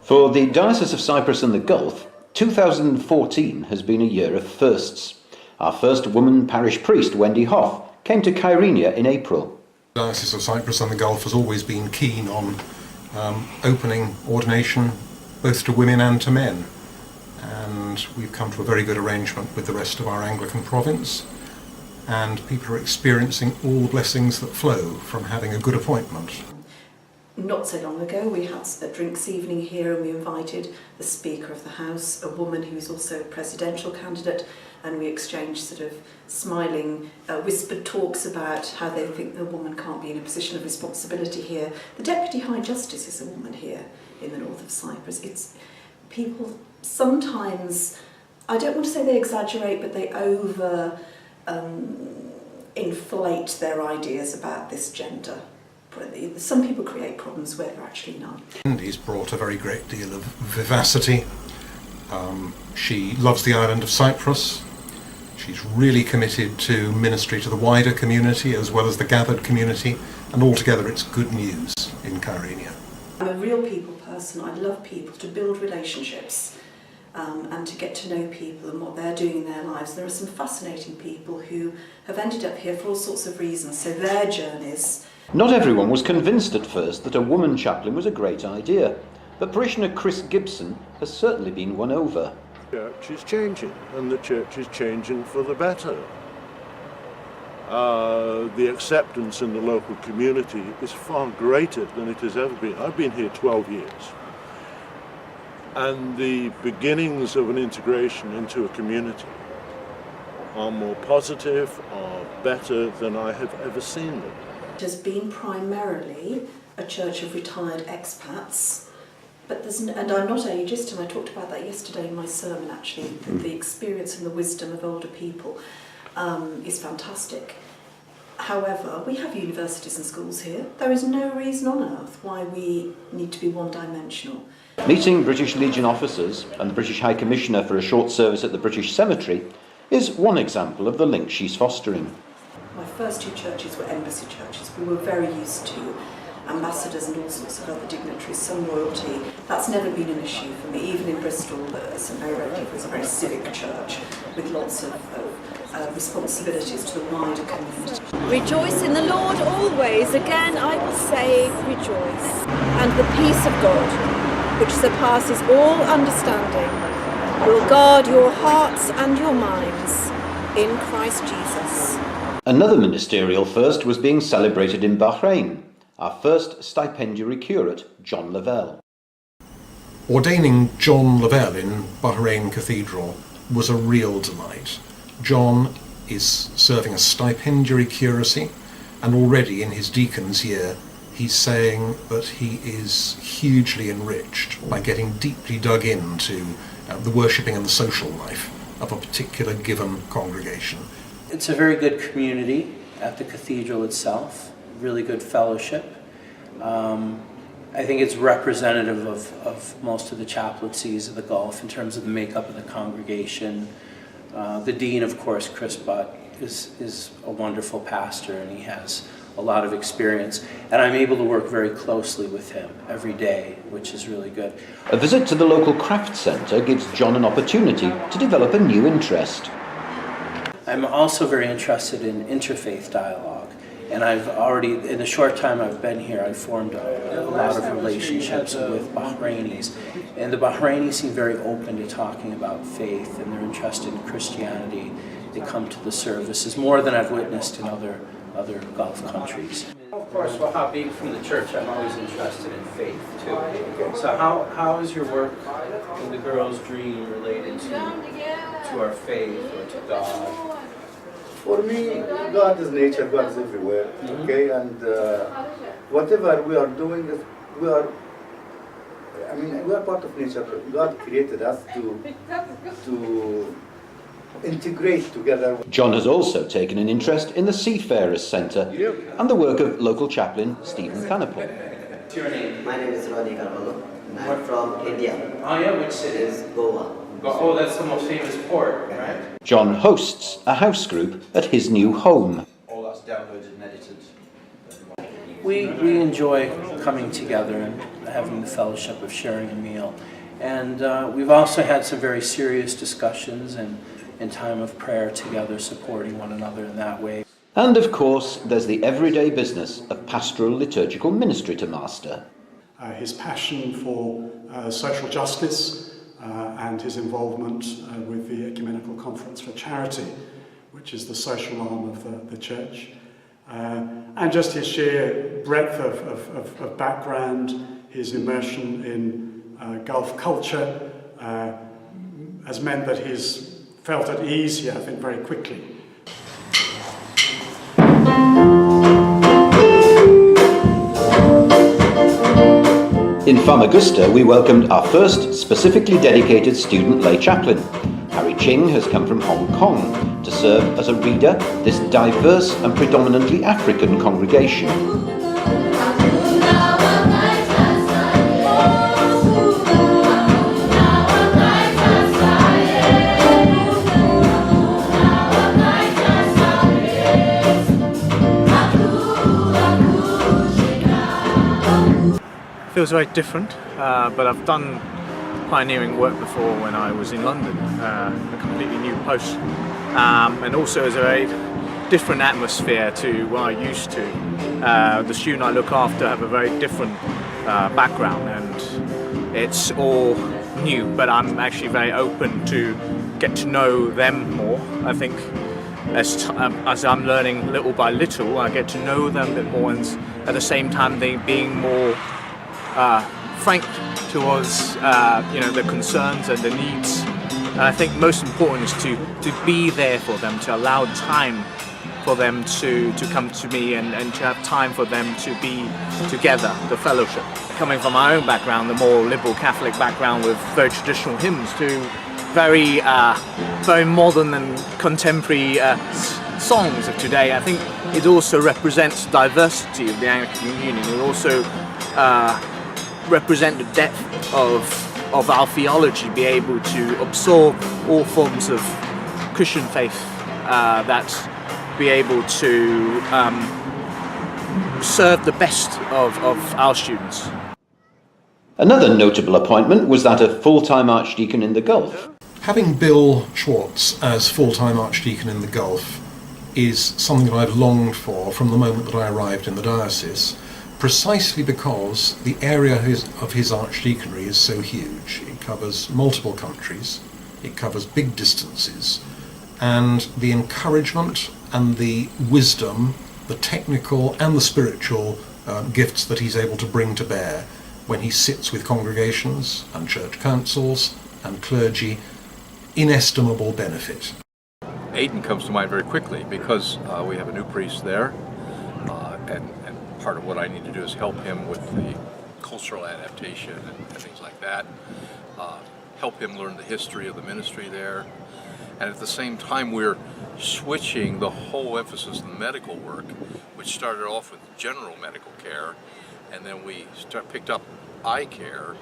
For the Diocese of Cyprus and the Gulf, 2014 has been a year of firsts. Our first woman parish priest, Wendy Hoff, came to Kyrenia in April. The Diocese of Cyprus and the Gulf has always been keen on opening ordination both to women and to men. And we've come to a very good arrangement with the rest of our Anglican province. And people are experiencing all the blessings that flow from having a good appointment. Not so long ago we had a drinks evening here and we invited the Speaker of the House, a woman who's also a presidential candidate, and we exchanged sort of smiling, whispered talks about how they think the woman can't be in a position of responsibility here. The Deputy High Justice is a woman here in the north of Cyprus. It's people sometimes, I don't want to say they exaggerate, but they inflate their ideas about this gender. Some people create problems where there are actually none. He's brought a very great deal of vivacity. She loves the island of Cyprus. She's really committed to ministry to the wider community as well as the gathered community, and altogether it's good news in Kyrenia. I'm a real people person. I love people, to build relationships and to get to know people and what they're doing in their lives. There are some fascinating people who have ended up here for all sorts of reasons, so their journeys. Not everyone was convinced at first that a woman chaplain was a great idea, but parishioner Chris Gibson has certainly been won over. The church is changing, and the church is changing for the better. The acceptance in the local community is far greater than it has ever been. I've been here 12 years, and the beginnings of an integration into a community are more positive, are better than I have ever seen them. It has been primarily a church of retired expats, but and I'm not ageist, and I talked about that yesterday in my sermon actually, that the experience and the wisdom of older people is fantastic. However, we have universities and schools here. There is no reason on earth why we need to be one-dimensional. Meeting British Legion officers and the British High Commissioner for a short service at the British Cemetery is one example of the link she's fostering. My first two churches were embassy churches. We were very used to ambassadors and all sorts of other dignitaries, some royalty. That's never been an issue for me. Even in Bristol, St Mary Redcliffe was a very civic church with lots of responsibilities to the wider community. Rejoice in the Lord always. Again, I will say rejoice. And the peace of God, which surpasses all understanding, will guard your hearts and your minds in Christ Jesus. Another ministerial first was being celebrated in Bahrain. Our first stipendiary curate, John Lavelle. Ordaining John Lavelle in Bahrain Cathedral was a real delight. John is serving a stipendiary curacy, and already in his deacon's year he's saying that he is hugely enriched by getting deeply dug into the worshipping and the social life of a particular given congregation. It's a very good community at the cathedral itself, really good fellowship. I think it's representative of most of the chaplaincies of the Gulf in terms of the makeup of the congregation. The dean, of course, Chris Butt, is a wonderful pastor, and he has a lot of experience. And I'm able to work very closely with him every day, which is really good. A visit to the local craft centre gives John an opportunity to develop a new interest. I'm also very interested in interfaith dialogue, and I've already, in the short time I've been here, I've formed a lot of relationships with Bahrainis, and the Bahrainis seem very open to talking about faith, and they're interested in Christianity. They come to the services more than I've witnessed in other Gulf countries. Of course, well, being from the church, I'm always interested in faith too. So how is your work in the Girls' Dream related to our faith or to God? For me, God is nature, God is everywhere, okay? And whatever we are doing, we are part of nature. God created us to integrate together. John has also taken an interest in the Seafarers Centre and the work of local chaplain Stephen Thanapol. What's your name? My name is Ronnie Carvalho. I'm from India. Oh yeah, which city? It is Goa. Oh, that's the most famous port, right? John hosts a house group at his new home. All that's downloaded and edited We enjoy coming together and having the fellowship of sharing a meal. And we've also had some very serious discussions and in time of prayer together, supporting one another in that way. And of course, there's the everyday business of pastoral liturgical ministry to master. His passion for social justice and his involvement with the Ecumenical Conference for Charity, which is the social arm of the Church. And just his sheer breadth of background, his immersion in Gulf culture has meant that he's felt at ease here, I think, very quickly. In Famagusta, we welcomed our first specifically dedicated student lay chaplain. Harry Ching has come from Hong Kong to serve as a reader this diverse and predominantly African congregation. Feels very different, but I've done pioneering work before when I was in London, a completely new post, and also it's a very different atmosphere to what I used to. The student I look after have a very different background, and it's all new, but I'm actually very open to get to know them more. I think as I'm learning little by little, I get to know them a bit more, and at the same time they being more frank towards their concerns and their needs. And I think most important is to be there for them, to allow time for them to come to me and to have time for them to be together, the fellowship. Coming from my own background, the more liberal Catholic background with very traditional hymns, to very modern and contemporary songs of today, I think it also represents diversity of the Anglican Union. It also represent the depth of our theology, be able to absorb all forms of Christian faith, that be able to serve the best of our students. Another notable appointment was that of full-time Archdeacon in the Gulf. Having Bill Schwartz as full-time Archdeacon in the Gulf is something that I've longed for from the moment that I arrived in the diocese, precisely because the area of his archdeaconry is so huge. It covers multiple countries, it covers big distances, and the encouragement and the wisdom, the technical and the spiritual gifts that he's able to bring to bear when he sits with congregations and church councils and clergy, inestimable benefit. Aden comes to mind very quickly because we have a new priest there, and part of what I need to do is help him with the cultural adaptation and things like that, help him learn the history of the ministry there, and at the same time we're switching the whole emphasis in the medical work, which started off with general medical care, and then we picked up eye care,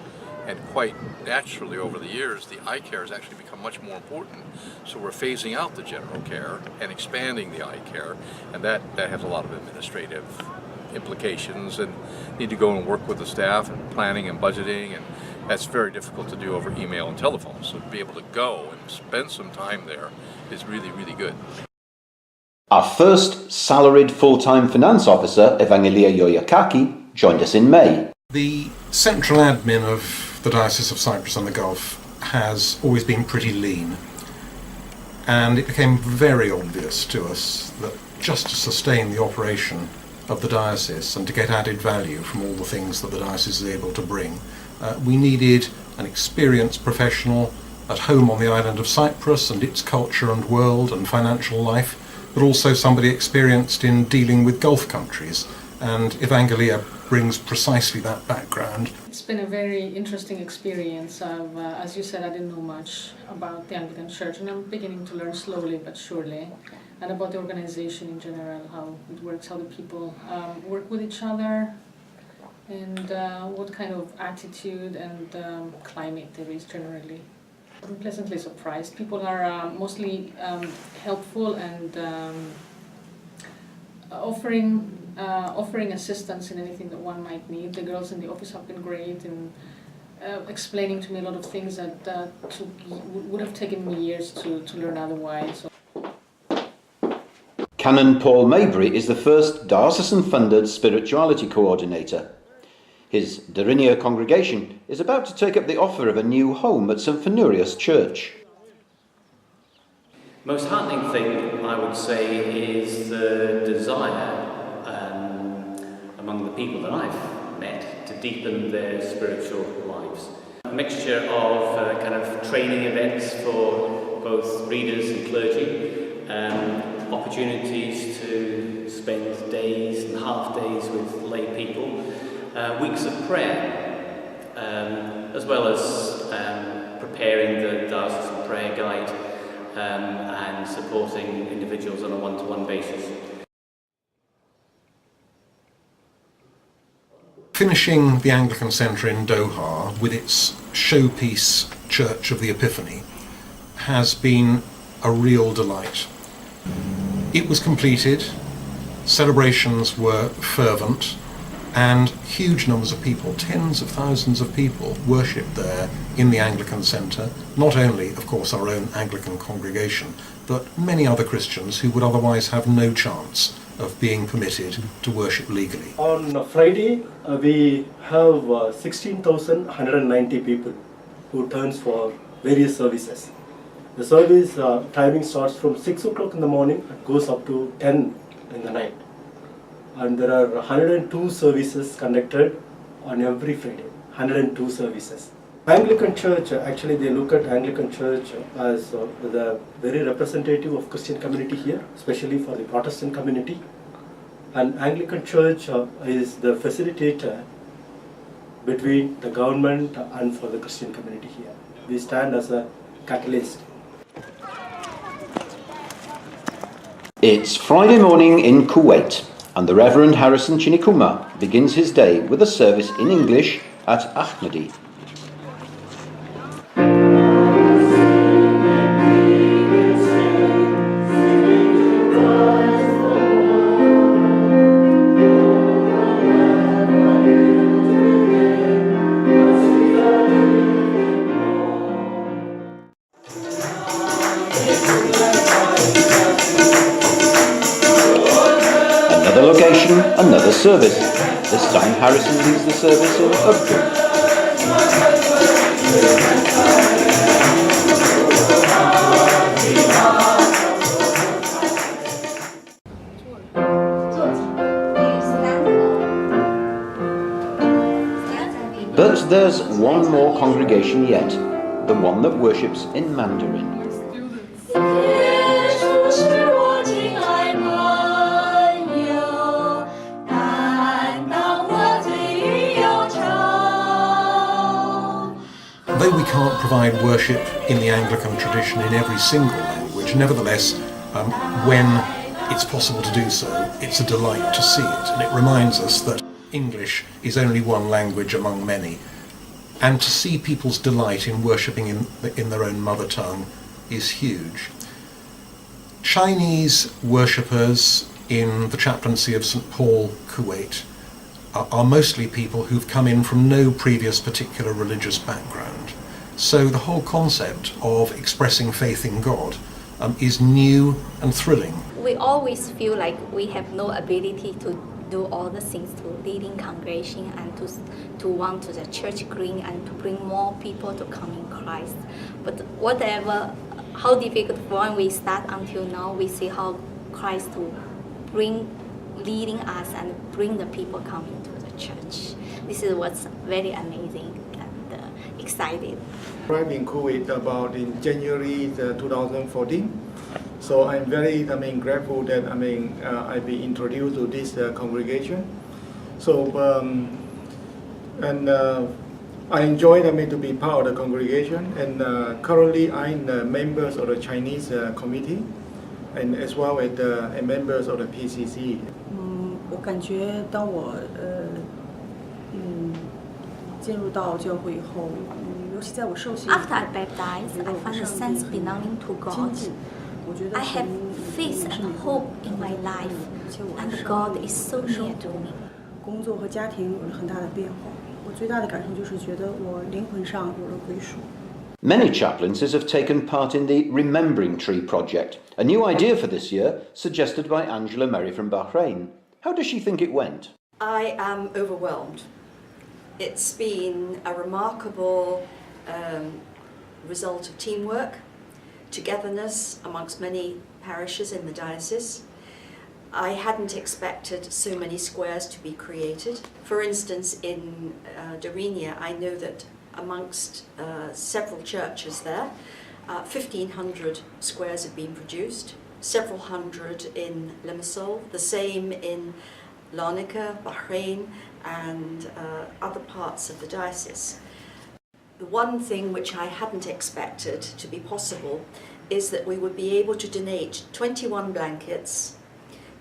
and quite naturally over the years the eye care has actually become much more important, so we're phasing out the general care and expanding the eye care, and that has a lot of administrative implications, and need to go and work with the staff and planning and budgeting, and that's very difficult to do over email and telephone. So to be able to go and spend some time there is really, really good. Our first salaried full-time finance officer, Evangelia Yoyakaki, joined us in May. The central admin of the Diocese of Cyprus and the Gulf has always been pretty lean, and it became very obvious to us that just to sustain the operation of the diocese and to get added value from all the things that the diocese is able to bring, we needed an experienced professional at home on the island of Cyprus and its culture and world and financial life, but also somebody experienced in dealing with Gulf countries, and Evangelia brings precisely that background. It's been a very interesting experience. As you said, I didn't know much about the Anglican Church, and I'm beginning to learn slowly but surely, and about the organization in general, how it works, how the people work with each other, and what kind of attitude and climate there is generally. I'm pleasantly surprised. People are mostly helpful and offering offering assistance in anything that one might need. The girls in the office have been great in explaining to me a lot of things that would have taken me years to learn otherwise. Canon Paul Mabry is the first diocesan-funded spirituality coordinator. His Darinia congregation is about to take up the offer of a new home at St Fenurius Church. Most heartening thing, I would say, is the desire among the people that I've met to deepen their spiritual lives. A mixture of kind of training events for both readers and clergy, opportunities to spend days and half days with lay people, weeks of prayer, as well as preparing the diocesan prayer guide and supporting individuals on a one-to-one basis. Finishing the Anglican Centre in Doha with its showpiece Church of the Epiphany has been a real delight. It was completed, celebrations were fervent, and huge numbers of people, tens of thousands of people, worshipped there in the Anglican Centre, not only, of course, our own Anglican congregation, but many other Christians who would otherwise have no chance of being permitted to worship legally. On Friday, we have 16,190 people who turns for various services. The service timing starts from 6 o'clock in the morning and goes up to 10 in the night. And there are 102 services conducted on every Friday, 102 services. Anglican Church, actually they look at Anglican Church as the very representative of Christian community here, especially for the Protestant community. And Anglican Church is the facilitator between the government and for the Christian community here. We stand as a catalyst. It's Friday morning in Kuwait, and the Reverend Harrison Chinikuma begins his day with a service in English at Ahmadi. Another location, another service. This time Harrison leads the service in Urdu. But there's one more congregation yet, the one that worships in Mandarin. Though we can't provide worship in the Anglican tradition in every single language, nevertheless, when it's possible to do so, it's a delight to see it, and it reminds us that English is only one language among many, and to see people's delight in worshipping in their own mother tongue is huge. Chinese worshippers in the chaplaincy of St Paul, Kuwait, are mostly people who've come in from no previous particular religious background. So the whole concept of expressing faith in God is new and thrilling. We always feel like we have no ability to do all the things to leading congregation and to want to the church green and to bring more people to come in Christ. But whatever, how difficult when we start until now, we see how Christ to leading us and bring the people coming to the church. This is what's very amazing and excited. Arrived in Kuwait about in January 2014. So I'm very grateful that I've been introduced to this congregation. So I enjoyed to be part of the congregation, and currently I'm members of the Chinese committee, and as well as members of the PCC. 我感觉当我进入到教会以后，尤其在我受洗 After I baptized, I find a sense belonging to God. I have faith and hope in my life. 而且我 And 的 God is so near to me. 工作和家庭有了很大的变化。我最大的感受就是觉得我灵魂上有了归属。 Many chaplaincies have taken part in the Remembering Tree project, a new idea for this year suggested by Angela Merry from Bahrain. How does she think it went? I am overwhelmed. It's been a remarkable result of teamwork, togetherness amongst many parishes in the diocese. I hadn't expected so many squares to be created. For instance, in Dorinia, I know that amongst several churches there, 1,500 squares have been produced, several hundred in Limassol, the same in Larnaca, Bahrain, and other parts of the diocese. The one thing which I hadn't expected to be possible is that we would be able to donate 21 blankets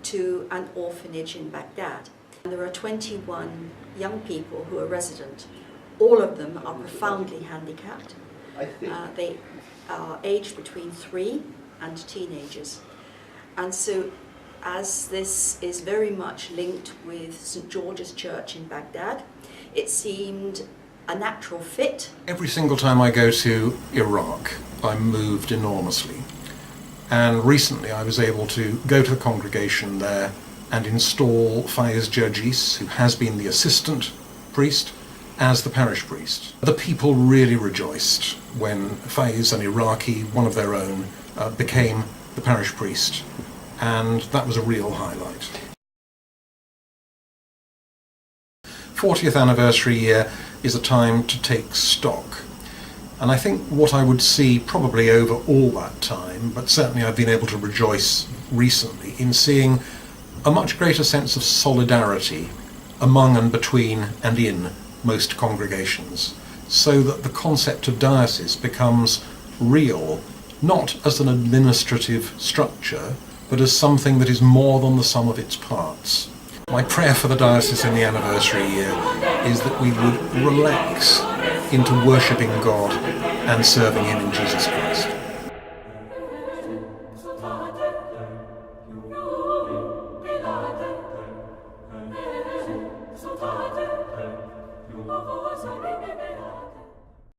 to an orphanage in Baghdad. And there are 21 young people who are resident. All of them are profoundly handicapped. They are aged between 3 and teenagers. And so, as this is very much linked with St. George's Church in Baghdad, it seemed a natural fit. Every single time I go to Iraq, I'm moved enormously. And recently I was able to go to the congregation there and install Faiz Jerjis, who has been the assistant priest, as the parish priest. The people really rejoiced when Faiz, an Iraqi, one of their own, became the parish priest. And that was a real highlight. 40th anniversary year is a time to take stock. And I think what I would see probably over all that time, but certainly I've been able to rejoice recently in seeing a much greater sense of solidarity among and between and in most congregations, so that the concept of diocese becomes real, not as an administrative structure, but as something that is more than the sum of its parts. My prayer for the diocese in the anniversary year is that we would relax into worshipping God and serving Him in Jesus Christ.